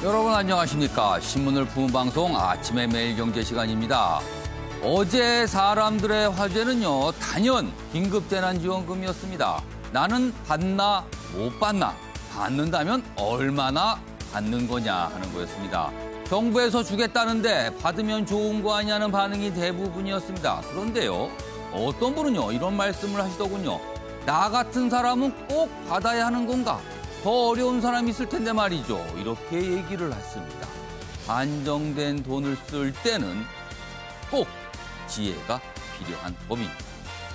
여러분 안녕하십니까. 신문을 푸는 방송 아침의 매일경제 시간입니다. 어제 사람들의 화제는요, 단연 긴급재난지원금이었습니다. 나는 받나 못 받나, 받는다면 얼마나 받는 거냐 하는 거였습니다. 정부에서 주겠다는데 받으면 좋은 거 아니냐는 반응이 대부분이었습니다. 그런데요, 어떤 분은요 이런 말씀을 하시더군요. 나 같은 사람은 꼭 받아야 하는 건가? 더 어려운 사람이 있을 텐데 말이죠. 이렇게 얘기를 했습니다. 한정된 돈을 쓸 때는 꼭 지혜가 필요한 법입니다.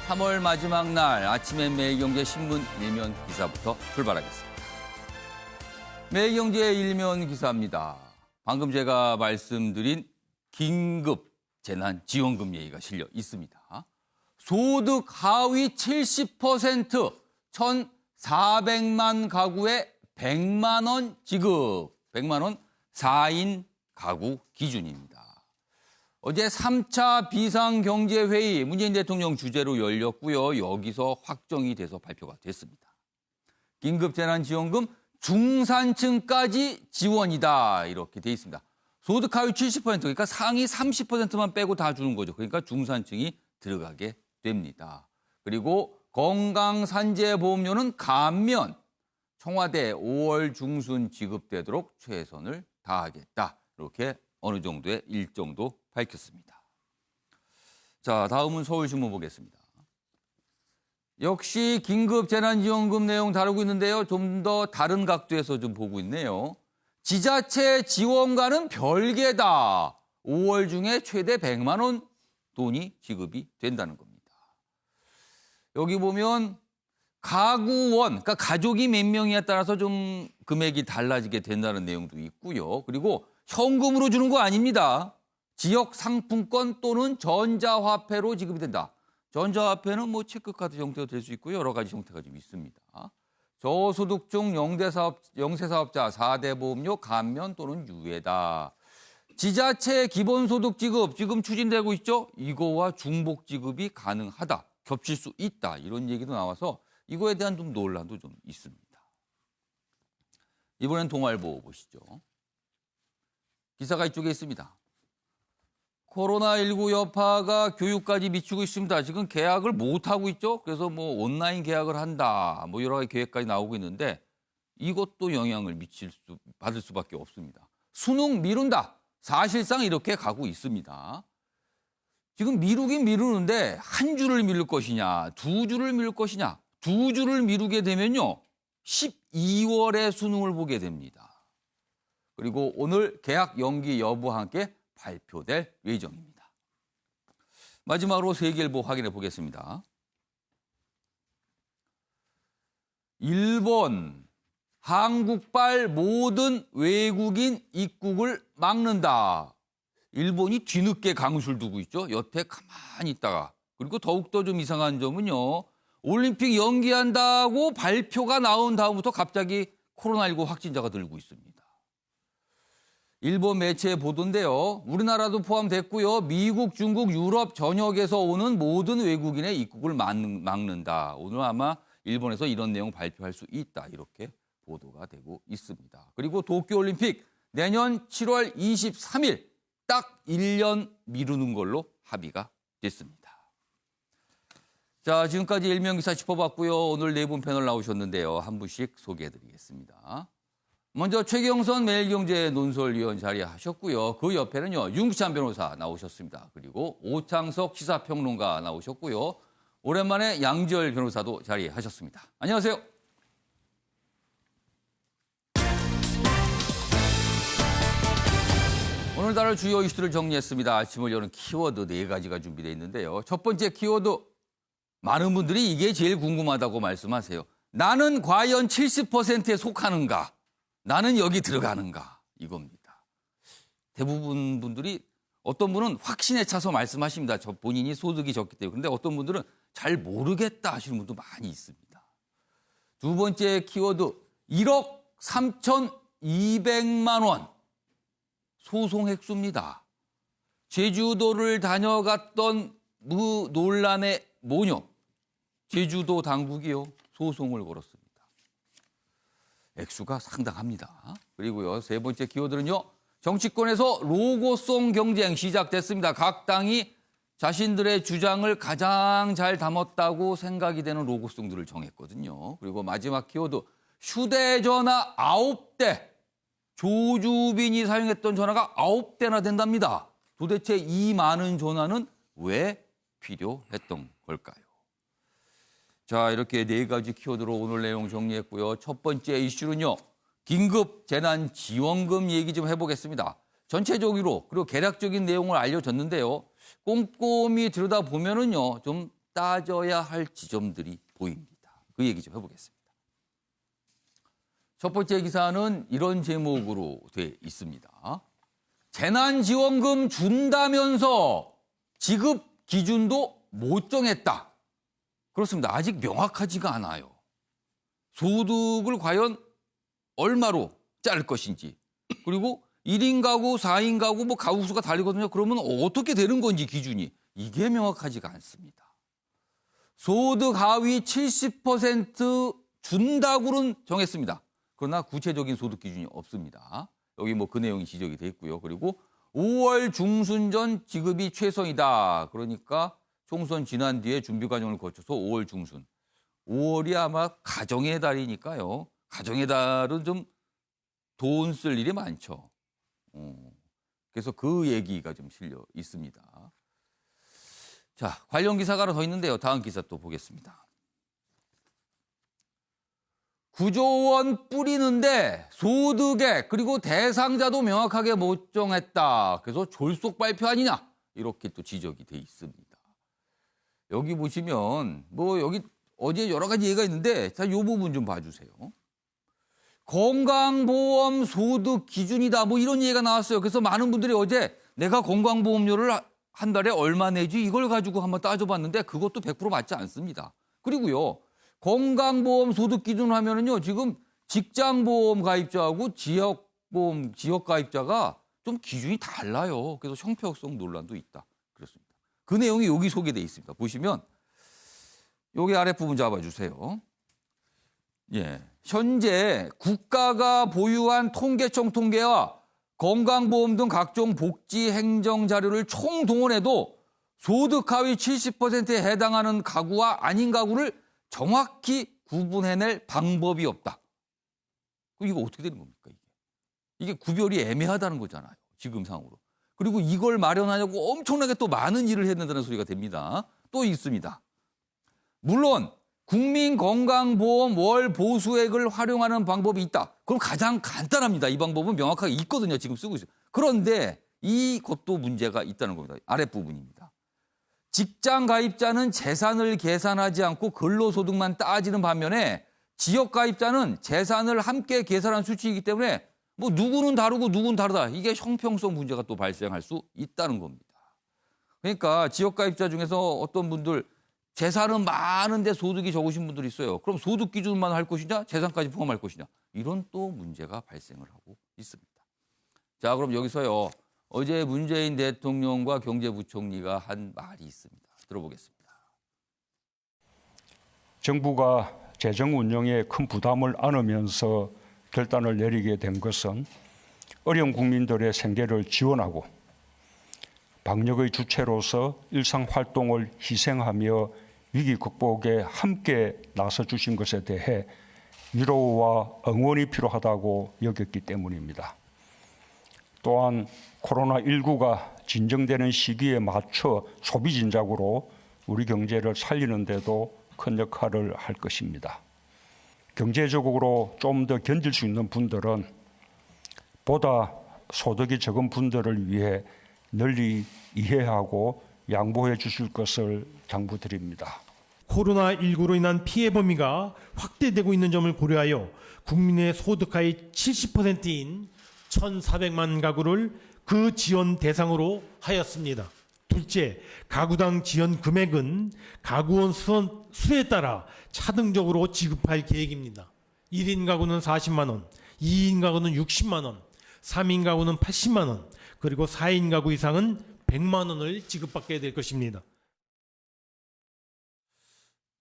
3월 마지막 날 아침에 매일경제 신문 일면 기사부터 출발하겠습니다. 매일경제 일면 기사입니다. 방금 제가 말씀드린 긴급 재난지원금 얘기가 실려 있습니다. 소득 하위 70%, 1,400만 가구에 100만 원 지급, 100만 원 4인 가구 기준입니다. 어제 3차 비상경제회의 문재인 대통령 주재로 열렸고요. 여기서 확정이 돼서 발표가 됐습니다. 긴급재난지원금 중산층까지 지원이다 이렇게 돼 있습니다. 소득 하위 70%, 그러니까 상위 30%만 빼고 다 주는 거죠. 그러니까 중산층이 들어가게 됩니다. 그리고 건강산재보험료는 감면 청와대 5월 중순 지급되도록 최선을 다하겠다. 이렇게 어느 정도의 일정도 밝혔습니다. 자, 다음은 서울신문 보겠습니다. 역시 긴급재난지원금 내용 다루고 있는데요. 좀 더 다른 각도에서 좀 보고 있네요. 지자체 지원과는 별개다. 5월 중에 최대 100만 원 돈이 지급이 된다는 겁니다. 여기 보면 가구원, 그러니까 가족이 몇 명이냐에 따라서 좀 금액이 달라지게 된다는 내용도 있고요. 그리고 현금으로 주는 거 아닙니다. 지역 상품권 또는 전자화폐로 지급이 된다. 전자화폐는 뭐 체크카드 형태가 될 수 있고요. 여러 가지 형태가 좀 있습니다. 저소득중 영세사업자 4대 보험료 감면 또는 유예다. 지자체 기본소득 지급 지금 추진되고 있죠. 이거와 중복 지급이 가능하다. 겹칠 수 있다. 이런 얘기도 나와서 이거에 대한 좀 논란도 좀 있습니다. 이번엔 동아일보 보시죠. 기사가 이쪽에 있습니다. 코로나19 여파가 교육까지 미치고 있습니다. 지금 개학을 못하고 있죠. 그래서 뭐 온라인 개학을 한다. 뭐 여러 가지 계획까지 나오고 있는데 이것도 영향을 받을 수밖에 없습니다. 수능 미룬다. 사실상 이렇게 가고 있습니다. 지금 미루긴 미루는데 한 주를 미룰 것이냐, 두 주를 미룰 것이냐. 두 주를 미루게 되면요. 12월에 수능을 보게 됩니다. 그리고 오늘 개학 연기 여부와 함께 발표될 예정입니다. 마지막으로 세계일보 확인해 보겠습니다. 일본, 한국발 모든 외국인 입국을 막는다. 일본이 뒤늦게 강수를 두고 있죠. 여태 가만히 있다가. 그리고 더욱더 좀 이상한 점은요. 올림픽 연기한다고 발표가 나온 다음부터 갑자기 코로나19 확진자가 늘고 있습니다. 일본 매체 보도인데요. 우리나라도 포함됐고요. 미국, 중국, 유럽 전역에서 오는 모든 외국인의 입국을 막는다. 오늘 아마 일본에서 이런 내용 발표할 수 있다. 이렇게 보도가 되고 있습니다. 그리고 도쿄올림픽 내년 7월 23일 딱 1년 미루는 걸로 합의가 됐습니다. 자, 지금까지 일면기사 짚어봤고요. 오늘 네 분 패널 나오셨는데요. 한 분씩 소개해드리겠습니다. 먼저 최경선 매일경제 논설위원 자리하셨고요. 그 옆에는요. 윤기찬 변호사 나오셨습니다. 그리고 오창석 시사평론가 나오셨고요. 오랜만에 양지열 변호사도 자리하셨습니다. 안녕하세요. 오늘 다룰 주요 이슈들을 정리했습니다. 아침을 여는 키워드 4가지가 준비되어 있는데요. 첫 번째 키워드, 많은 분들이 이게 제일 궁금하다고 말씀하세요. 나는 과연 70%에 속하는가? 나는 여기 들어가는가? 이겁니다. 대부분 분들이 어떤 분은 확신에 차서 말씀하십니다. 본인이 소득이 적기 때문에. 그런데 어떤 분들은 잘 모르겠다 하시는 분도 많이 있습니다. 두 번째 키워드, 1억 3,200만 원. 소송 핵수입니다. 제주도를 다녀갔던 논란의 모녀, 제주도 당국이요, 소송을 걸었습니다. 액수가 상당합니다. 그리고요, 세 번째 키워드는요. 정치권에서 로고송 경쟁 시작됐습니다. 각 당이 자신들의 주장을 가장 잘 담았다고 생각이 되는 로고송들을 정했거든요. 그리고 마지막 키워드, 휴대전화 9대. 조주빈이 사용했던 전화가 9대나 된답니다. 도대체 이 많은 전화는 왜 필요했던 걸까요? 자, 이렇게 네 가지 키워드로 오늘 내용 정리했고요. 첫 번째 이슈는요. 긴급 재난지원금 얘기 좀 해보겠습니다. 전체적으로 그리고 개략적인 내용을 알려줬는데요. 꼼꼼히 들여다보면은요. 좀 따져야 할 지점들이 보입니다. 그 얘기 좀 해보겠습니다. 첫 번째 기사는 이런 제목으로 돼 있습니다. 재난지원금 준다면서 지급 기준도 못 정했다. 그렇습니다. 아직 명확하지가 않아요. 소득을 과연 얼마로 자를 것인지. 그리고 1인 가구, 4인 가구, 뭐 가구 수가 다르거든요. 그러면 어떻게 되는 건지 기준이. 이게 명확하지가 않습니다. 소득 하위 70% 준다고는 정했습니다. 그러나 구체적인 소득 기준이 없습니다. 여기 뭐 그 내용이 지적이 돼 있고요. 그리고 5월 중순 전 지급이 최선이다. 그러니까 총선 지난 뒤에 준비 과정을 거쳐서 5월 중순. 5월이 아마 가정의 달이니까요. 가정의 달은 좀 돈 쓸 일이 많죠. 그래서 그 얘기가 좀 실려 있습니다. 자, 관련 기사가 하나 더 있는데요. 다음 기사 또 보겠습니다. 9조 원 뿌리는데 소득액 그리고 대상자도 명확하게 못 정했다. 그래서 졸속 발표 아니냐. 이렇게 또 지적이 돼 있습니다. 여기 보시면 뭐 여기 어제 여러 가지 얘기가 있는데 자, 이 부분 좀 봐주세요. 건강보험 소득 기준이다. 뭐 이런 얘기가 나왔어요. 그래서 많은 분들이 어제 내가 건강보험료를 한 달에 얼마 내지 이걸 가지고 한번 따져봤는데 그것도 100% 맞지 않습니다. 그리고요. 건강보험 소득 기준 하면은요. 지금 직장보험 가입자하고 지역보험 지역 가입자가 좀 기준이 달라요. 그래서 형평성 논란도 있다. 그렇습니다. 그 내용이 여기 소개되어 있습니다. 보시면 여기 아랫부분 잡아주세요. 예, 현재 국가가 보유한 통계청 통계와 건강보험 등 각종 복지 행정 자료를 총동원해도 소득 하위 70%에 해당하는 가구와 아닌 가구를 정확히 구분해낼 방법이 없다. 이거 어떻게 되는 겁니까? 이게 구별이 애매하다는 거잖아요. 지금 상으로. 그리고 이걸 마련하려고 엄청나게 또 많은 일을 해야 된다는 소리가 됩니다. 또 있습니다. 물론 국민건강보험 월 보수액을 활용하는 방법이 있다. 그럼 가장 간단합니다. 이 방법은 명확하게 있거든요. 지금 쓰고 있어요. 그런데 이것도 문제가 있다는 겁니다. 아랫부분입니다. 직장 가입자는 재산을 계산하지 않고 근로소득만 따지는 반면에 지역 가입자는 재산을 함께 계산한 수치이기 때문에 뭐 누구는 다르고 누구는 다르다. 이게 형평성 문제가 또 발생할 수 있다는 겁니다. 그러니까 지역 가입자 중에서 어떤 분들 재산은 많은데 소득이 적으신 분들이 있어요. 그럼 소득 기준만 할 것이냐? 재산까지 포함할 것이냐? 이런 또 문제가 발생을 하고 있습니다. 자, 그럼 여기서요. 어제 문재인 대통령과 경제부총리가 한 말이 있습니다. 들어보겠습니다. 정부가 재정 운영에 큰 부담을 안으면서 결단을 내리게 된 것은 어려운 국민들의 생계를 지원하고 방역의 주체로서 일상활동을 희생하며 위기 극복에 함께 나서주신 것에 대해 위로와 응원이 필요하다고 여겼기 때문입니다. 또한 코로나19가 진정되는 시기에 맞춰 소비 진작으로 우리 경제를 살리는 데도 큰 역할을 할 것입니다. 경제적으로 좀 더 견딜 수 있는 분들은 보다 소득이 적은 분들을 위해 널리 이해하고 양보해 주실 것을 당부드립니다. 코로나19로 인한 피해 범위가 확대되고 있는 점을 고려하여 국민의 소득 하위 70%인 1,400만 가구를 그 지원 대상으로 하였습니다. 둘째, 가구당 지원 금액은 가구원 수에 따라 차등적으로 지급할 계획입니다. 1인 가구는 40만 원, 2인 가구는 60만 원, 3인 가구는 80만 원, 그리고 4인 가구 이상은 100만 원을 지급받게 될 것입니다.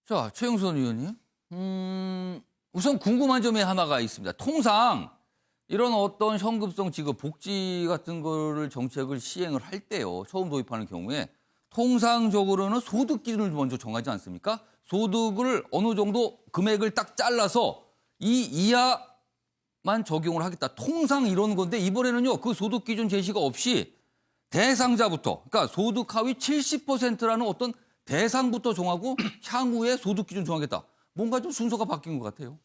자, 최영선 의원님. 우선 궁금한 점이 하나가 있습니다. 통상 이런 어떤 현금성 지급, 복지 같은 거를 정책을 시행을 할 때요. 처음 도입하는 경우에 통상적으로는 소득 기준을 먼저 정하지 않습니까? 소득을 어느 정도 금액을 딱 잘라서 이 이하만 적용을 하겠다. 통상 이런 건데 이번에는요. 그 소득 기준 제시가 없이 대상자부터, 그러니까 소득 하위 70%라는 어떤 대상부터 정하고 향후에 소득 기준 정하겠다. 뭔가 좀 순서가 바뀐 것 같아요.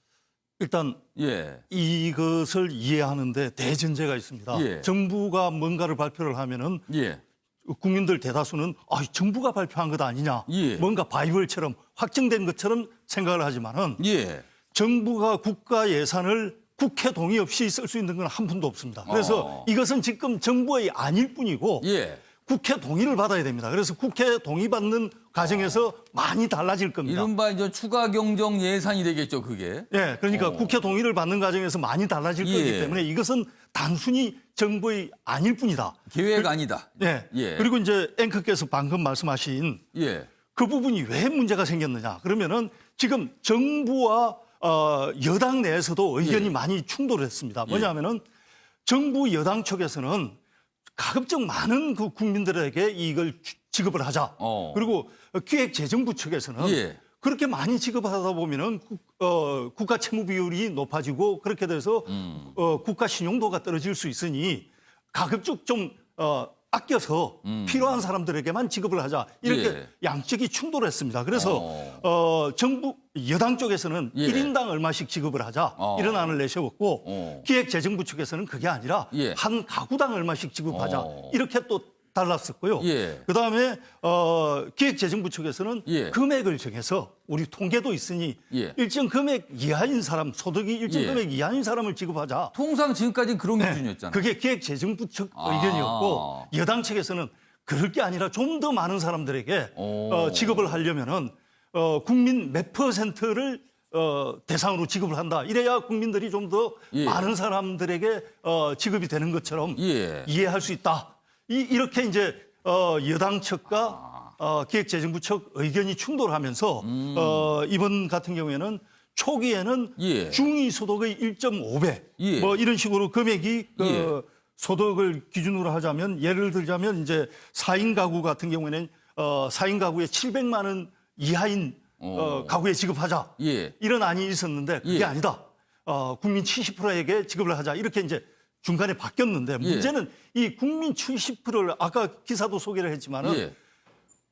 일단 예. 이것을 이해하는데 대전제가 있습니다. 예. 정부가 뭔가를 발표를 하면은 예. 국민들 대다수는 정부가 발표한 것 아니냐. 예. 뭔가 바이블처럼 확정된 것처럼 생각을 하지만은 예. 정부가 국가 예산을 국회 동의 없이 쓸 수 있는 건 한 푼도 없습니다. 그래서 이것은 지금 정부의 아닐 뿐이고 예. 국회 동의를 받아야 됩니다. 그래서 국회 동의 받는 과정에서 많이 달라질 겁니다. 이른바 이제 추가 경정 예산이 되겠죠, 그게. 예, 그러니까 국회 동의를 받는 과정에서 많이 달라질 예. 거기 때문에 이것은 단순히 정부의 아닐 뿐이다. 계획 아니다. 예. 예. 그리고 이제 앵커께서 방금 말씀하신 예. 그 부분이 왜 문제가 생겼느냐. 그러면은 지금 정부와 여당 내에서도 의견이 예. 많이 충돌했습니다. 뭐냐면은 정부 여당 쪽에서는 가급적 많은 그 국민들에게 이걸 지급을 하자. 그리고 기획재정부 측에서는 예. 그렇게 많이 지급하다 보면은 국가 채무 비율이 높아지고 그렇게 돼서 국가 신용도가 떨어질 수 있으니 가급적 좀 아껴서 필요한 사람들에게만 지급을 하자. 이렇게 예. 양측이 충돌했습니다. 그래서 정부 여당 쪽에서는 예. 1인당 얼마씩 지급을 하자. 이런 안을 내세웠고 기획재정부 측에서는 그게 아니라 예. 한 가구당 얼마씩 지급하자. 이렇게 또 달랐었고요. 예. 그다음에 기획재정부 측에서는 예. 금액을 정해서 우리 통계도 있으니 예. 일정 금액 이하인 사람, 소득이 일정 예. 금액 이하인 사람을 지급하자. 통상 지금까지는 그런 네. 기준이었잖아요. 그게 기획재정부 측 의견이었고 여당 측에서는 그럴 게 아니라 좀 더 많은 사람들에게 지급을 하려면은 국민 몇 %를 대상으로 지급을 한다. 이래야 국민들이 좀 더 예. 많은 사람들에게 지급이 되는 것처럼 예. 이해할 수 있다. 이렇게 이제 여당 측과 기획재정부 측 의견이 충돌하면서 이번 같은 경우에는 초기에는 예. 중위소득의 1.5배 예. 뭐 이런 식으로 금액이 예. 소득을 기준으로 하자면 예를 들자면 이제 4인 가구 같은 경우에는 4인 가구에 700만 원 이하인 가구에 지급하자. 예. 이런 안이 있었는데 그게 예. 아니다. 국민 70%에게 지급을 하자. 이렇게 이제 중간에 바뀌었는데 문제는 이 국민 70%를 아까 기사도 소개를 했지만은 예.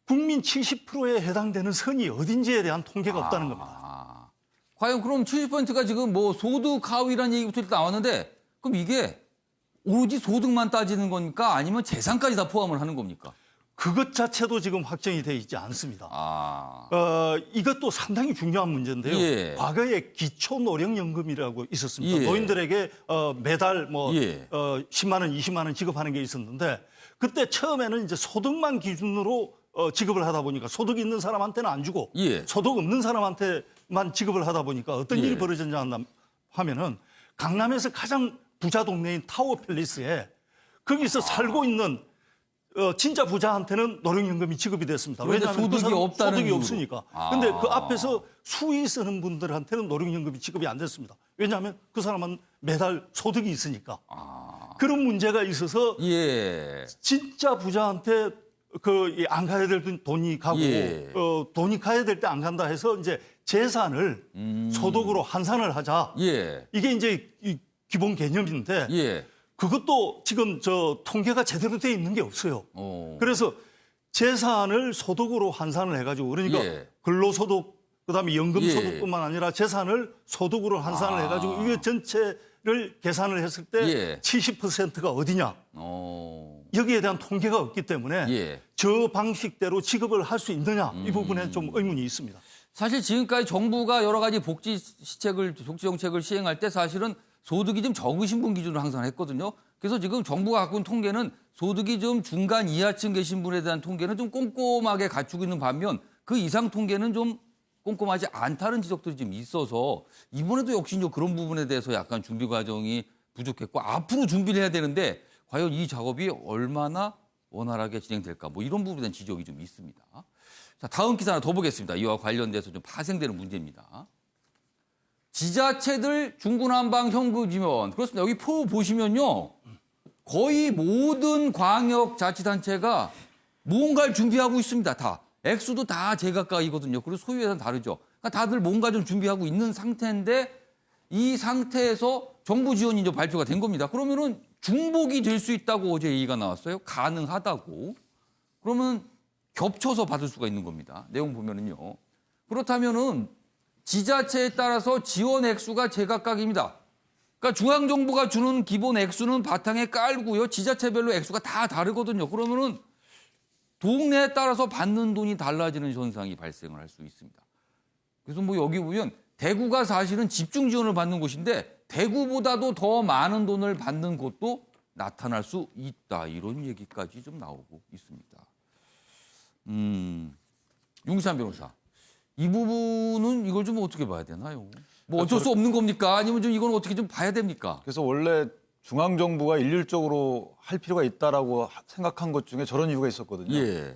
국민 70%에 해당되는 선이 어딘지에 대한 통계가 없다는 겁니다. 과연 그럼 70%가 지금 뭐 소득 하위라는 얘기부터 일단 나왔는데 그럼 이게 오로지 소득만 따지는 겁니까? 아니면 재산까지 다 포함을 하는 겁니까? 그것 자체도 지금 확정이 되어 있지 않습니다. 이것도 상당히 중요한 문제인데요. 예. 과거에 기초노령연금이라고 있었습니다. 예. 노인들에게 매달 뭐 예. 10만 원, 20만 원 지급하는 게 있었는데 그때 처음에는 이제 소득만 기준으로 지급을 하다 보니까 소득 있는 사람한테는 안 주고 예. 소득 없는 사람한테만 지급을 하다 보니까 어떤 예. 일이 벌어졌냐 하면은 강남에서 가장 부자 동네인 타워 팰리스에 거기서 살고 있는 진짜 부자한테는 노령연금이 지급이 됐습니다. 그런데 왜냐하면 소득이 그 사람 없다는 소득이 이유로. 없으니까. 근데 그 앞에서 수의 쓰는 분들한테는 노령연금이 지급이 안 됐습니다. 왜냐하면 그 사람은 매달 소득이 있으니까. 그런 문제가 있어서 예. 진짜 부자한테 안 가야 될 돈이 가고 예. 돈이 가야 될 때 안 간다 해서 이제 재산을 소득으로 환산을 하자. 예. 이게 이제 이 기본 개념인데 예. 그것도 지금 통계가 제대로 돼 있는 게 없어요. 그래서 재산을 소득으로 환산을 해가지고 그러니까 예. 근로소득 그다음에 예. 연금소득뿐만 아니라 재산을 소득으로 환산을 해가지고 이게 전체를 계산을 했을 때 예. 70%가 어디냐. 여기에 대한 통계가 없기 때문에 예. 저 방식대로 지급을 할 수 있느냐 이 부분에 좀 의문이 있습니다. 사실 지금까지 정부가 여러 가지 복지 정책을 시행할 때 사실은 소득이 좀 적으신 분 기준으로 항상 했거든요. 그래서 지금 정부가 갖고 있는 통계는 소득이 좀 중간 이하층 계신 분에 대한 통계는 좀 꼼꼼하게 갖추고 있는 반면 그 이상 통계는 좀 꼼꼼하지 않다는 지적들이 좀 있어서 이번에도 역시 그런 부분에 대해서 약간 준비 과정이 부족했고 앞으로 준비를 해야 되는데 과연 이 작업이 얼마나 원활하게 진행될까 뭐 이런 부분에 대한 지적이 좀 있습니다. 자, 다음 기사 하나 더 보겠습니다. 이와 관련돼서 좀 파생되는 문제입니다. 지자체들 중구난방 현금 지원. 그렇습니다. 여기 표 보시면요. 거의 모든 광역자치단체가 뭔가를 준비하고 있습니다. 다. 액수도 다 제각각이거든요. 그리고 소유 예산 다르죠. 그러니까 다들 뭔가 좀 준비하고 있는 상태인데 이 상태에서 정부 지원이 이제 발표가 된 겁니다. 그러면은 중복이 될 수 있다고 어제 얘기가 나왔어요. 가능하다고. 그러면 겹쳐서 받을 수가 있는 겁니다. 내용 보면은요. 그렇다면은 지자체에 따라서 지원 액수가 제각각입니다. 그러니까 중앙정부가 주는 기본 액수는 바탕에 깔고요. 지자체별로 액수가 다 다르거든요. 그러면은 동네에 따라서 받는 돈이 달라지는 현상이 발생을 할 수 있습니다. 그래서 뭐 여기 보면 대구가 사실은 집중 지원을 받는 곳인데 대구보다도 더 많은 돈을 받는 곳도 나타날 수 있다. 이런 얘기까지 좀 나오고 있습니다. 윤기찬 변호사. 이 부분은 이걸 좀 어떻게 봐야 되나요? 뭐 어쩔 수 없는 겁니까? 아니면 좀 이건 어떻게 좀 봐야 됩니까? 그래서 원래 중앙정부가 일률적으로 할 필요가 있다라고 생각한 것 중에 저런 이유가 있었거든요. 예.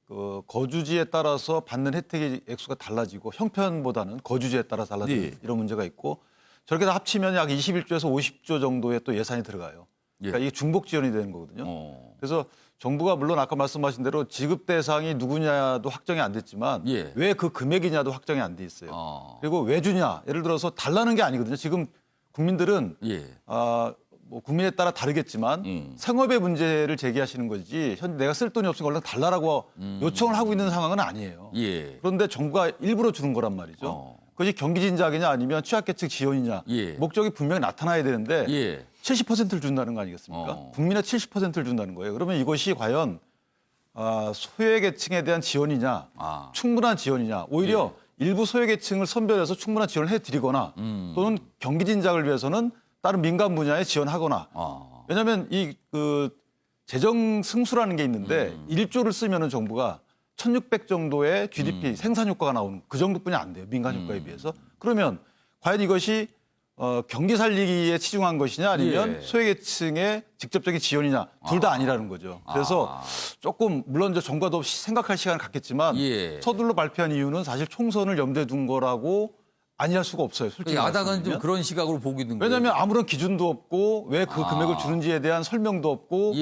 그 거주지에 따라서 받는 혜택의 액수가 달라지고 형편보다는 거주지에 따라 달라지는 네. 이런 문제가 있고 저렇게 다 합치면 약 21조에서 50조 정도의 또 예산이 들어가요. 그러니까 예. 이게 중복 지원이 되는 거거든요. 그래서 정부가 물론 아까 말씀하신 대로 지급 대상이 누구냐도 확정이 안 됐지만 예. 왜 그 금액이냐도 확정이 안 돼 있어요. 그리고 왜 주냐? 예를 들어서 달라는 게 아니거든요. 지금 국민들은 예. 뭐 국민에 따라 다르겠지만 생업의 문제를 제기하시는 거지 현 내가 쓸 돈이 없으니까 얼른 달라라고 요청을 하고 있는 상황은 아니에요. 예. 그런데 정부가 일부러 주는 거란 말이죠. 그것이 경기 진작이냐 아니면 취약계층 지원이냐 예. 목적이 분명히 나타나야 되는데 예. 70%를 준다는 거 아니겠습니까? 국민의 70%를 준다는 거예요. 그러면 이것이 과연 소외계층에 대한 지원이냐 충분한 지원이냐 오히려 일부 소외계층을 선별해서 충분한 지원을 해드리거나 또는 경기 진작을 위해서는 다른 민간 분야에 지원하거나 왜냐하면 이 재정 승수라는 게 있는데 1조를 쓰면은 정부가 1,600 정도의 GDP 생산 효과가 나오는 그 정도뿐이 안 돼요. 민간 효과에 비해서. 그러면 과연 이것이 경기 살리기에 치중한 것이냐 아니면 소외계층의 직접적인 지원이냐 둘 다 아니라는 거죠. 그래서 조금 물론 정부가 더 생각할 시간을 갖겠지만 서둘러 발표한 이유는 사실 총선을 염두에 둔 거라고 아니할 수가 없어요. 솔직히 야당은 좀 말씀드리면. 그런 시각으로 보고 있는 거예요. 왜냐하면 아무런 기준도 없고 왜 그 금액을 주는지에 대한 설명도 없고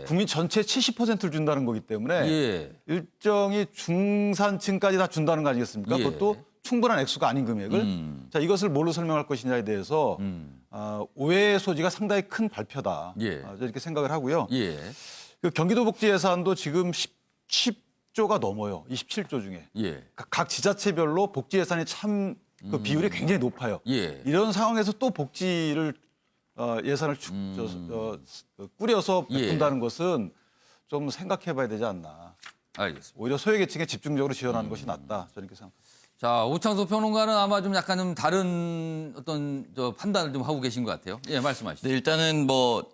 국민 전체 70%를 준다는 거기 때문에 일정이 중산층까지 다 준다는 거 아니겠습니까? 그것도 충분한 액수가 아닌 금액을 자 이것을 뭘로 설명할 것이냐에 대해서 오해의 소지가 상당히 큰 발표다. 이렇게 생각을 하고요. 그 경기도복지 예산도 지금 10조가 넘어요. 27조 중에. 각 지자체별로 복지 예산이 참 그 비율이 굉장히 높아요. 이런 상황에서 또 복지를 예산을 꾸려서 베푼다는 것은 좀 생각해봐야 되지 않나. 알겠습니다. 오히려 소외계층에 집중적으로 지원하는 것이 낫다. 저는 이렇게 생각합니다. 자, 오창석 평론가는 아마 좀 약간 좀 다른 어떤 판단을 좀 하고 계신 것 같아요. 예, 말씀하시죠. 네, 일단은 뭐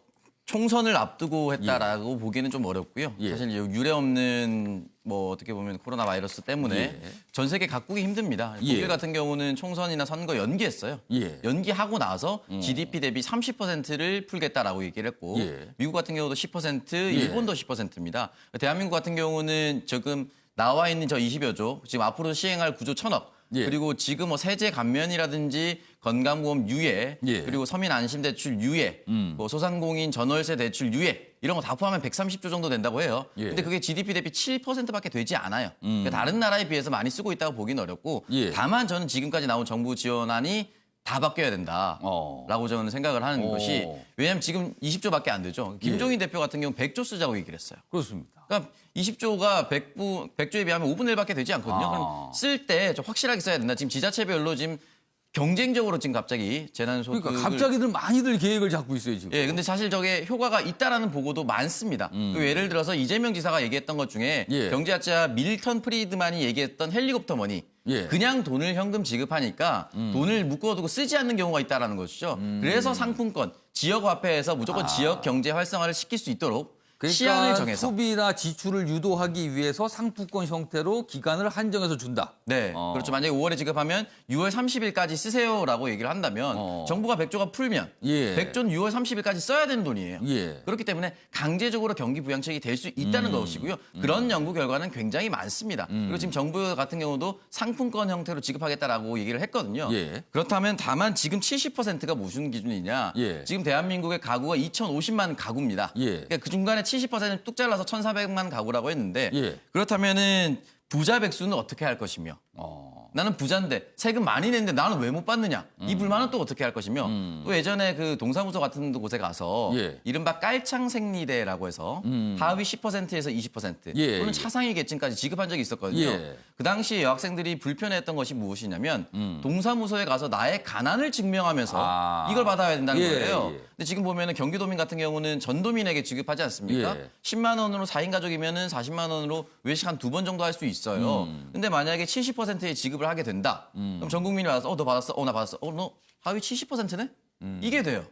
총선을 앞두고 했다라고 보기는 좀 어렵고요. 사실 유례 없는 뭐 어떻게 보면 코로나 바이러스 때문에 전 세계 각국이 힘듭니다. 독일 같은 경우는 총선이나 선거 연기했어요. 연기하고 나서 GDP 대비 30%를 풀겠다라고 얘기를 했고 미국 같은 경우도 10%, 일본도 10%입니다. 대한민국 같은 경우는 지금 나와 있는 저 20여 조, 지금 앞으로 시행할 9조 1,000억, 그리고 지금 뭐 세제 감면이라든지 건강보험 유예, 그리고 서민 안심대출 유예, 뭐 소상공인 전월세 대출 유예 이런 거 다 포함하면 130조 정도 된다고 해요. 근데 그게 GDP 대비 7%밖에 되지 않아요. 그러니까 다른 나라에 비해서 많이 쓰고 있다고 보기는 어렵고 다만 저는 지금까지 나온 정부 지원안이 다 바뀌어야 된다라고 저는 생각을 하는 것이 왜냐하면 지금 20조밖에 안 되죠. 김종인 대표 같은 경우 100조 쓰자고 얘기를 했어요. 그렇습니다. 그러니까 20조가 100조에 비하면 5분의 1밖에 되지 않거든요. 그럼 쓸 때 좀 확실하게 써야 된다. 지금 지자체별로 지금 경쟁적으로 지금 갑자기 재난소득을 그러니까 갑자기들 많이들 계획을 잡고 있어요, 지금. 근데 사실 저게 효과가 있다라는 보고도 많습니다. 예를 들어서 이재명 지사가 얘기했던 것 중에 경제학자 밀턴 프리드만이 얘기했던 헬리콥터 머니. 그냥 돈을 현금 지급하니까 돈을 묶어두고 쓰지 않는 경우가 있다라는 것이죠. 그래서 상품권, 지역 화폐에서 무조건 지역 경제 활성화를 시킬 수 있도록 그러니까 시한을 정해서. 소비나 지출을 유도하기 위해서 상품권 형태로 기간을 한정해서 준다. 네, 그렇죠. 만약에 5월에 지급하면 6월 30일까지 쓰세요라고 얘기를 한다면 정부가 100조가 풀면 예. 100조는 6월 30일까지 써야 되는 돈이에요. 예. 그렇기 때문에 강제적으로 경기 부양책이 될 수 있다는 것이고요. 그런 연구 결과는 굉장히 많습니다. 그리고 지금 정부 같은 경우도 상품권 형태로 지급하겠다라고 얘기를 했거든요. 예. 그렇다면 다만 지금 70%가 무슨 기준이냐? 예. 지금 대한민국의 가구가 2,050만 가구입니다. 예. 그러니까 그 중간에 70%를 뚝 잘라서 1,400만 가구라고 했는데 예. 그렇다면은 부자 백수는 어떻게 할 것이며 나는 부자인데 세금 많이 내는데 나는 왜 못 받느냐 이 불만은 또 어떻게 할 것이며 또 예전에 그 동사무소 같은 곳에 가서 예. 이른바 깔창생리대라고 해서 하위 10%에서 20% 예. 또는 차상위 계층까지 지급한 적이 있었거든요. 예. 그 당시 여학생들이 불편해했던 것이 무엇이냐면 동사무소에 가서 나의 가난을 증명하면서 이걸 받아야 된다는 예. 거예요. 예. 근데 지금 보면은 경기도민 같은 경우는 전도민에게 지급하지 않습니까? 예. 10만 원으로 4인 가족이면은 40만 원으로 외식 한 2번 정도 할 수 있어요. 근데 만약에 70%의 지급을 하게 된다. 그럼 전 국민이 와서 너 받았어? 나 받았어. 너 하위 70%네? 이게 돼요.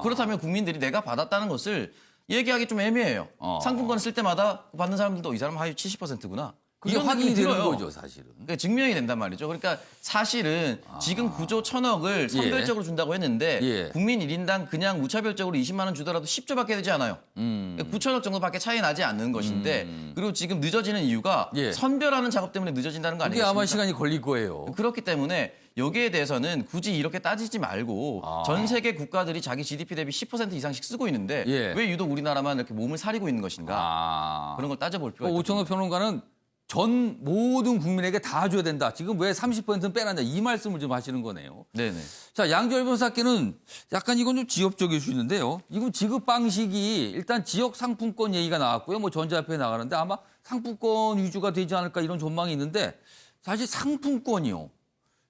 그렇다면 국민들이 내가 받았다는 것을 얘기하기 좀 애매해요. 상품권을 쓸 때마다 받는 사람들도 이 사람 하위 70%구나. 그게 이런 확인이 느낌이 되는 들어요. 거죠, 사실은. 그러니까 증명이 된단 말이죠. 그러니까 사실은 지금 9조 1,000억을 선별적으로 준다고 했는데 예. 국민 1인당 그냥 무차별적으로 20만 원 주더라도 10조밖에 되지 않아요. 그러니까 9,000억 정도밖에 차이 나지 않는 것인데 그리고 지금 늦어지는 이유가 예. 선별하는 작업 때문에 늦어진다는 거 그게 아니겠습니까? 아마 시간이 걸릴 거예요. 그렇기 때문에 여기에 대해서는 굳이 이렇게 따지지 말고 전 세계 국가들이 자기 GDP 대비 10% 이상씩 쓰고 있는데 예. 왜 유독 우리나라만 이렇게 몸을 사리고 있는 것인가? 그런 걸 따져볼 필요가 있다. 오천호 평론가는 전 모든 국민에게 다 줘야 된다. 지금 왜 30%는 빼놨냐 이 말씀을 좀 하시는 거네요. 네네. 자, 양지열 변호사께는 약간 이건 좀 지역적일 수 있는데요. 이건 지급 방식이 일단 지역 상품권 얘기가 나왔고요. 뭐 전자화폐 나가는데 아마 상품권 위주가 되지 않을까 이런 전망이 있는데 사실 상품권이요.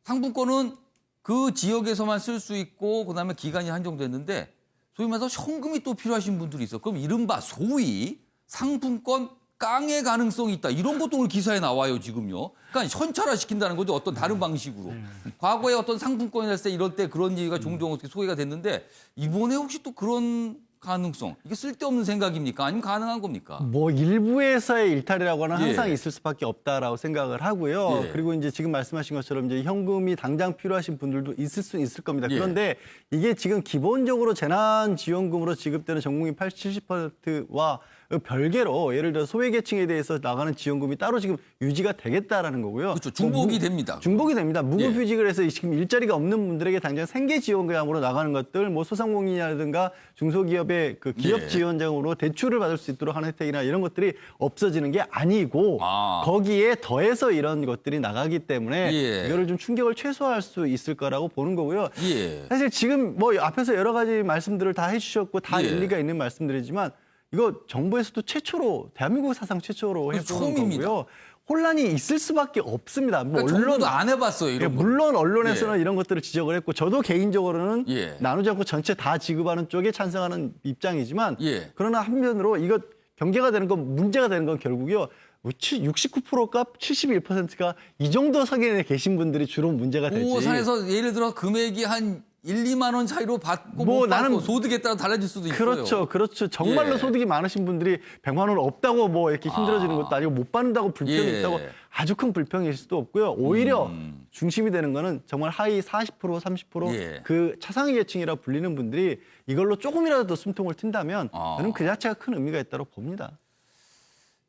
상품권은 그 지역에서만 쓸 수 있고 그다음에 기간이 한정됐는데 소위 말해서 현금이 또 필요하신 분들이 있어. 그럼 이른바 소위 상품권 깡의 가능성이 있다. 이런 것도 오늘 기사에 나와요, 지금요. 그러니까 현찰화 시킨다는 거죠. 어떤 다른 방식으로. 과거에 어떤 상품권이 됐을 때 이럴 때 그런 얘기가 종종 어떻게 소개가 됐는데 이번에 혹시 또 그런 가능성, 이게 쓸데없는 생각입니까? 아니면 가능한 겁니까? 뭐 일부에서의 일탈이라고는 항상 예. 있을 수밖에 없다라고 생각을 하고요. 예. 그리고 이제 지금 말씀하신 것처럼 이제 현금이 당장 필요하신 분들도 있을 수 있을 겁니다. 예. 그런데 이게 지금 기본적으로 재난지원금으로 지급되는 전국민 70%와 별개로 예를 들어 소외계층에 대해서 나가는 지원금이 따로 지금 유지가 되겠다라는 거고요. 그렇죠. 중복이 됩니다. 중복이 됩니다. 예. 무급휴직을 해서 지금 일자리가 없는 분들에게 당장 생계지원금으로 나가는 것들, 뭐 소상공인이라든가 중소기업의 그 기업 예. 지원장으로 대출을 받을 수 있도록 하는 혜택이나 이런 것들이 없어지는 게 아니고 아. 거기에 더해서 이런 것들이 나가기 때문에 예. 이거를 좀 충격을 최소화할 수 있을 거라고 보는 거고요. 예. 사실 지금 뭐 앞에서 여러 가지 말씀들을 다 해주셨고 다 예. 일리가 있는 말씀들이지만 이거 정부에서도 최초로 대한민국 사상 최초로 해보는 처음입니다. 거고요. 혼란이 있을 수밖에 없습니다. 뭐 그러니까 정부도 안 해봤어요, 예, 이런 거. 물론 언론에서는 이런 것들을 지적을 했고 저도 개인적으로는 예. 나누지 않고 전체 다 지급하는 쪽에 찬성하는 입장이지만 예. 그러나 한편으로 이거 경계가 되는 건 문제가 되는 건 결국요. 69%가 71%가 이 정도 석연에 계신 분들이 주로 문제가 되지. 오 산에서 예를 들어 금액이 한 1, 2만 원 차이로 받고 뭐 못 받고 나는- 소득에 따라 달라질 수도 있어요. 그렇죠, 그렇죠. 정말로 예. 소득이 많으신 분들이 100만 원 없다고 뭐 이렇게 힘들어지는 것도 아니고 못 받는다고 불평이 예. 있다고 아주 큰 불평일 수도 없고요. 오히려 중심이 되는 거는 정말 하위 40%, 30% 예. 그 차상위 계층이라 불리는 분들이 이걸로 조금이라도 더 숨통을 튄다면 저는 그 자체가 큰 의미가 있다고 봅니다.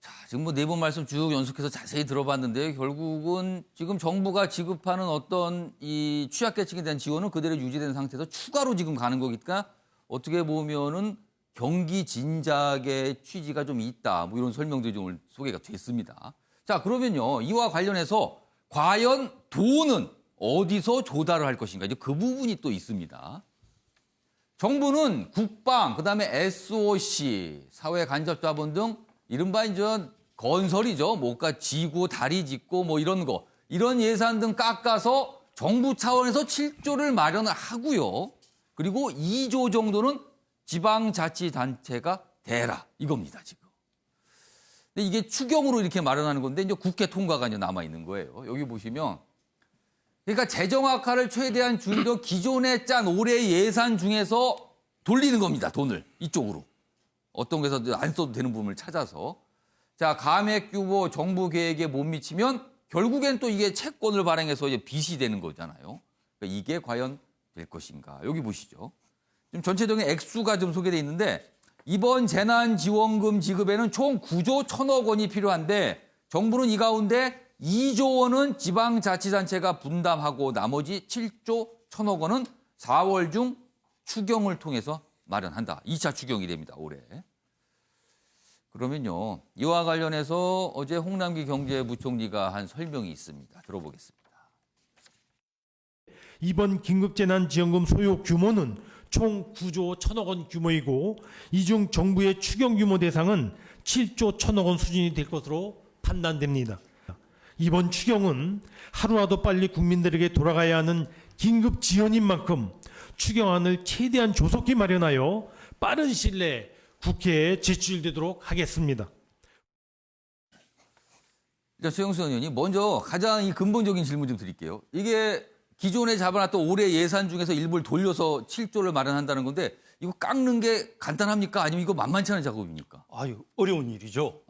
자, 지금 뭐 네 번 말씀 쭉 연속해서 자세히 들어봤는데요. 결국은 지금 정부가 지급하는 어떤 이 취약계층에 대한 지원은 그대로 유지된 상태에서 추가로 지금 가는 거니까 어떻게 보면은 경기 진작의 취지가 좀 있다. 뭐 이런 설명들이 좀 오늘 소개가 됐습니다. 자, 그러면요. 이와 관련해서 과연 돈은 어디서 조달을 할 것인가? 이제 그 부분이 또 있습니다. 정부는 국방, 그다음에 SOC, 사회 간접자본 등 이른바 이제 건설이죠. 뭐가 지구, 다리 짓고 뭐 이런 거. 이런 예산 등 깎아서 정부 차원에서 7조를 마련을 하고요. 그리고 2조 정도는 지방자치단체가 대라. 이겁니다, 지금. 근데 이게 추경으로 이렇게 마련하는 건데 이제 국회 통과가 이제 남아 있는 거예요. 여기 보시면 그러니까 재정 악화를 최대한 줄이려 기존에 짠 올해 예산 중에서 돌리는 겁니다. 돈을 이쪽으로. 어떤 거에서 안 써도 되는 부분을 찾아서. 자, 감액 규모 정부 계획에 못 미치면 결국엔 또 이게 채권을 발행해서 이제 빚이 되는 거잖아요. 그러니까 이게 과연 될 것인가. 여기 보시죠. 지금 전체적인 액수가 좀 소개되어 있는데 이번 재난지원금 지급에는 총 9조 1천억 원이 필요한데 정부는 이 가운데 2조 원은 지방자치단체가 분담하고 나머지 7조 1천억 원은 4월 중 추경을 통해서 마련한다. 2차 추경이 됩니다. 올해. 그러면요. 이와 관련해서 어제 홍남기 경제부총리가 한 설명이 있습니다. 들어보겠습니다. 이번 긴급재난지원금 소요 규모는 총 9조 1천억 원 규모이고 이 중 정부의 추경 규모 대상은 7조 1천억 원 수준이 될 것으로 판단됩니다. 이번 추경은 하루라도 빨리 국민들에게 돌아가야 하는 긴급 지원인 만큼 추경안을 최대한 조속히 마련하여 빠른 시일 내에 국회에 제출되도록 하겠습니다. 자, 최영수 의원님, 먼저 가장 이 근본적인 질문 좀 드릴게요. 이게 기존에 잡아놨던 올해 예산 중에서 일부를 돌려서 7조를 마련한다는 건데 이거 깎는 게 간단합니까? 아니면 이거 만만치 않은 작업입니까? 아유, 어려운 일이죠.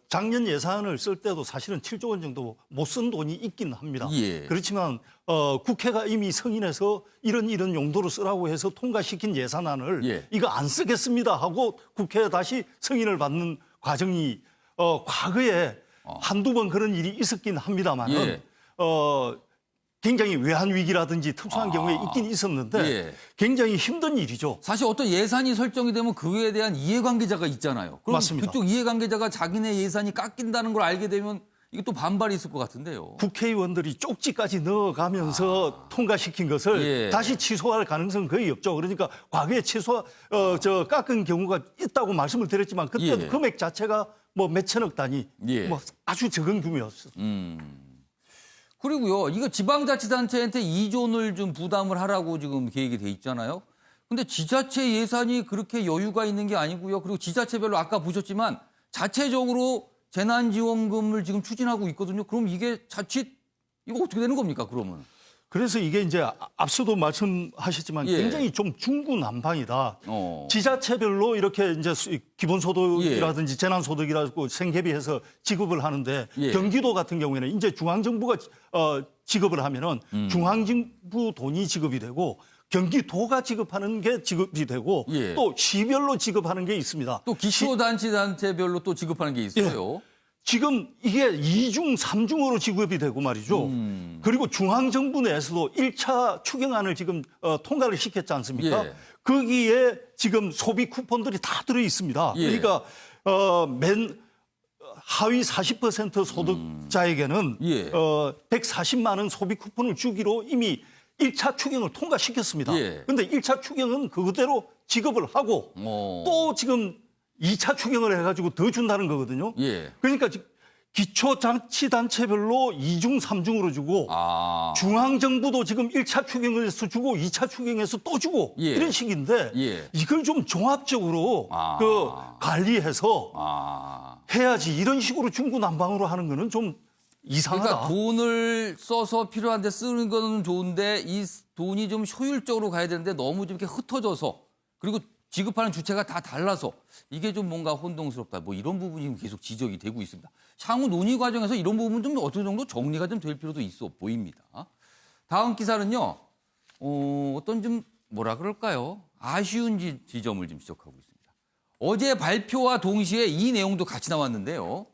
작년 예산을 쓸 때도 사실은 7조 원 정도 못 쓴 돈이 있긴 합니다. 예. 그렇지만 국회가 이미 승인해서 이런 용도로 쓰라고 해서 통과시킨 예산안을 예. 이거 안 쓰겠습니다 하고 국회에 다시 승인을 받는 과정이 과거에 한두 번 그런 일이 있었긴 합니다만은 예. 굉장히 외환 위기라든지 특수한 경우에 있긴 있었는데 예. 굉장히 힘든 일이죠. 사실 어떤 예산이 설정이 되면 그에 대한 이해관계자가 있잖아요. 그럼 맞습니다. 그쪽 이해관계자가 자기네 예산이 깎인다는 걸 알게 되면 이게 또 반발이 있을 것 같은데요. 국회의원들이 쪽지까지 넣어가면서 통과시킨 것을 예. 다시 취소할 가능성은 거의 없죠. 그러니까 과거에 깎은 경우가 있다고 말씀을 드렸지만 그때도 예. 금액 자체가 뭐 몇천억 단위, 예. 뭐 아주 적은 규모였어요. 그리고요, 이거 지방자치단체한테 2조를 좀 부담을 하라고 지금 계획이 돼 있잖아요. 근데 지자체 예산이 그렇게 여유가 있는 게 아니고요. 그리고 지자체별로 아까 보셨지만 자체적으로 재난지원금을 지금 추진하고 있거든요. 그럼 이게 자칫 이거 어떻게 되는 겁니까? 그러면? 그래서 이게 이제 앞서도 말씀하셨지만 예. 굉장히 좀 중구난방이다. 어. 지자체별로 이렇게 이제 기본소득이라든지 재난소득이라고 생계비해서 지급을 하는데 예. 경기도 같은 경우에는 이제 중앙정부가 지급을 하면은 중앙정부 돈이 지급이 되고 경기도가 지급하는 게 지급이 되고 예. 또 시별로 지급하는 게 있습니다. 또 기초단체별로 또 지급하는 게 있어요. 지금 이게 2중, 3중으로 지급이 되고 말이죠. 그리고 중앙정부 내에서도 1차 추경안을 지금 통과를 시켰지 않습니까? 예. 거기에 지금 소비 쿠폰들이 다 들어 있습니다. 예. 그러니까 맨 하위 40% 소득자에게는 예. 140만 원 소비 쿠폰을 주기로 이미 1차 추경을 통과시켰습니다. 그런데 예. 1차 추경은 그대로 지급을 하고 또 지금 2차 추경을 해가지고 더 준다는 거거든요. 예. 그러니까 기초자치단체별로 2중, 3중으로 주고 아. 중앙정부도 지금 1차 추경에서 주고 2차 추경에서 또 주고 예. 이런 식인데 예. 이걸 좀 종합적으로 아. 관리해서 해야지 이런 식으로 중구난방으로 하는 거는 좀 이상하다. 그러니까 돈을 써서 필요한데 쓰는 거는 좋은데 이 돈이 좀 효율적으로 가야 되는데 너무 좀 이렇게 흩어져서 그리고 지급하는 주체가 다 달라서 이게 좀 뭔가 혼동스럽다. 뭐 이런 부분이 계속 지적이 되고 있습니다. 향후 논의 과정에서 이런 부분 좀 어느 정도 정리가 좀 될 필요도 있어 보입니다. 다음 기사는요. 어떤 좀 뭐라 그럴까요? 아쉬운 지점을 좀 지적하고 있습니다. 어제 발표와 동시에 이 내용도 같이 나왔는데요.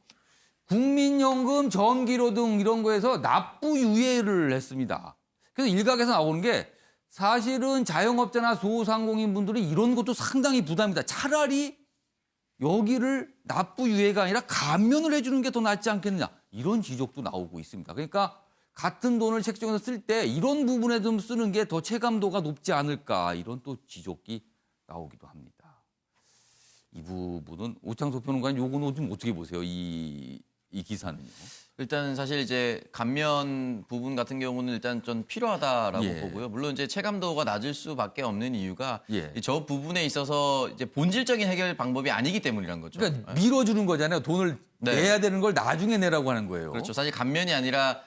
국민연금, 전기료 등 이런 거에서 납부 유예를 했습니다. 그래서 일각에서 나오는 게 사실은 자영업자나 소상공인 분들이 이런 것도 상당히 부담이다. 차라리 여기를 납부 유예가 아니라 감면을 해주는 게 더 낫지 않겠느냐. 이런 지적도 나오고 있습니다. 그러니까 같은 돈을 책정해서 쓸 때 이런 부분에 좀 쓰는 게 더 체감도가 높지 않을까. 이런 또 지적이 나오기도 합니다. 이 부분은 오창석 평론가님 요거는 좀 어떻게 보세요? 이 기사는요. 일단 사실 이제 감면 부분 같은 경우는 일단 좀 필요하다라고 예. 보고요. 물론 이제 체감도가 낮을 수밖에 없는 이유가 예. 저 부분에 있어서 이제 본질적인 해결 방법이 아니기 때문이란 거죠. 그러니까 밀어주는 거잖아요. 돈을 네. 내야 되는 걸 나중에 내라고 하는 거예요. 그렇죠. 사실 감면이 아니라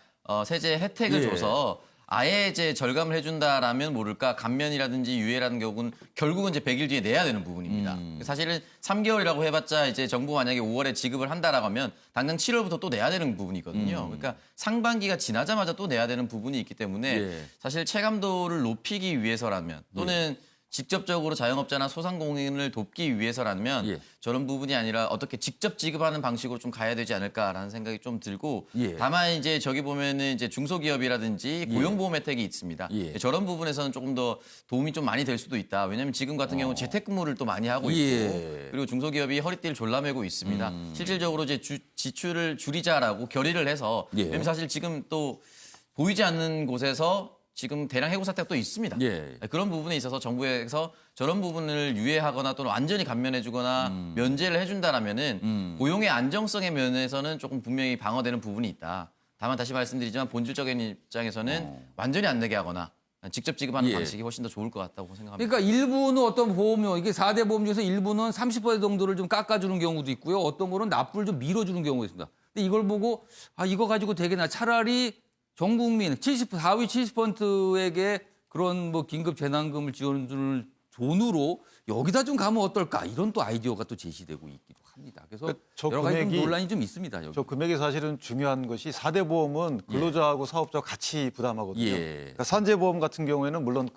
세제 혜택을 예. 줘서 아예 이제 절감을 해준다라면 모를까 감면이라든지 유예라는 경우는 결국은 이제 100일 뒤에 내야 되는 부분입니다. 사실은 3개월이라고 해봤자 이제 정부가 만약에 5월에 지급을 한다라고 하면 당장 7월부터 또 내야 되는 부분이거든요. 그러니까 상반기가 지나자마자 또 내야 되는 부분이 있기 때문에 예. 사실 체감도를 높이기 위해서라면 또는 직접적으로 자영업자나 소상공인을 돕기 위해서라면 예. 저런 부분이 아니라 어떻게 직접 지급하는 방식으로 좀 가야 되지 않을까라는 생각이 좀 들고 예. 다만 이제 저기 보면은 이제 중소기업이라든지 고용보험 혜택이 있습니다. 예. 저런 부분에서는 조금 더 도움이 좀 많이 될 수도 있다. 왜냐하면 지금 같은 경우는 재택근무를 또 많이 하고 있고 예. 그리고 중소기업이 허리띠를 졸라매고 있습니다. 실질적으로 이제 지출을 줄이자라고 결의를 해서 예. 왜냐면 사실 지금 또 보이지 않는 곳에서 지금 대량 해고 사태가 또 있습니다. 예. 그런 부분에 있어서 정부에서 저런 부분을 유예하거나 또는 완전히 감면해주거나 면제를 해준다라면은 고용의 안정성의 면에서는 조금 분명히 방어되는 부분이 있다. 다만 다시 말씀드리지만 본질적인 입장에서는 완전히 안 내게 하거나 직접 지급하는 예. 방식이 훨씬 더 좋을 것 같다고 생각합니다. 그러니까 일부는 어떤 보험료, 이게 4대 보험 중에서 일부는 30% 정도를 좀 깎아주는 경우도 있고요. 어떤 거는 납부를 좀 밀어주는 경우가 있습니다. 근데 이걸 보고 아 이거 가지고 되겠나 차라리 전 국민 4위 70%에게 그런 뭐 긴급 재난금을 지원을 돈으로 여기다 좀 가면 어떨까 이런 또 아이디어가 또 제시되고 있기도 합니다. 그래서 그러니까 저 여러 가지 좀 금액이- 논란이 좀 있습니다. 여기. 저 금액이 사실은 중요한 것이 4대 보험은 근로자하고 사업자가 같이 부담하거든요. 예. 그러니까 산재보험 같은 경우에는 물론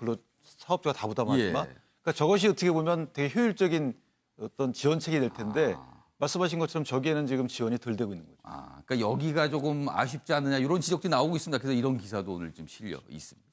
사업자가 다 부담하지만 예. 그러니까 저것이 어떻게 보면 되게 효율적인 어떤 지원책이 될 텐데 말씀하신 것처럼 저기에는 지금 지원이 덜 되고 있는 거죠. 그러니까 여기가 조금 아쉽지 않느냐 이런 지적도 나오고 있습니다. 그래서 이런 기사도 오늘 좀 실려 있습니다.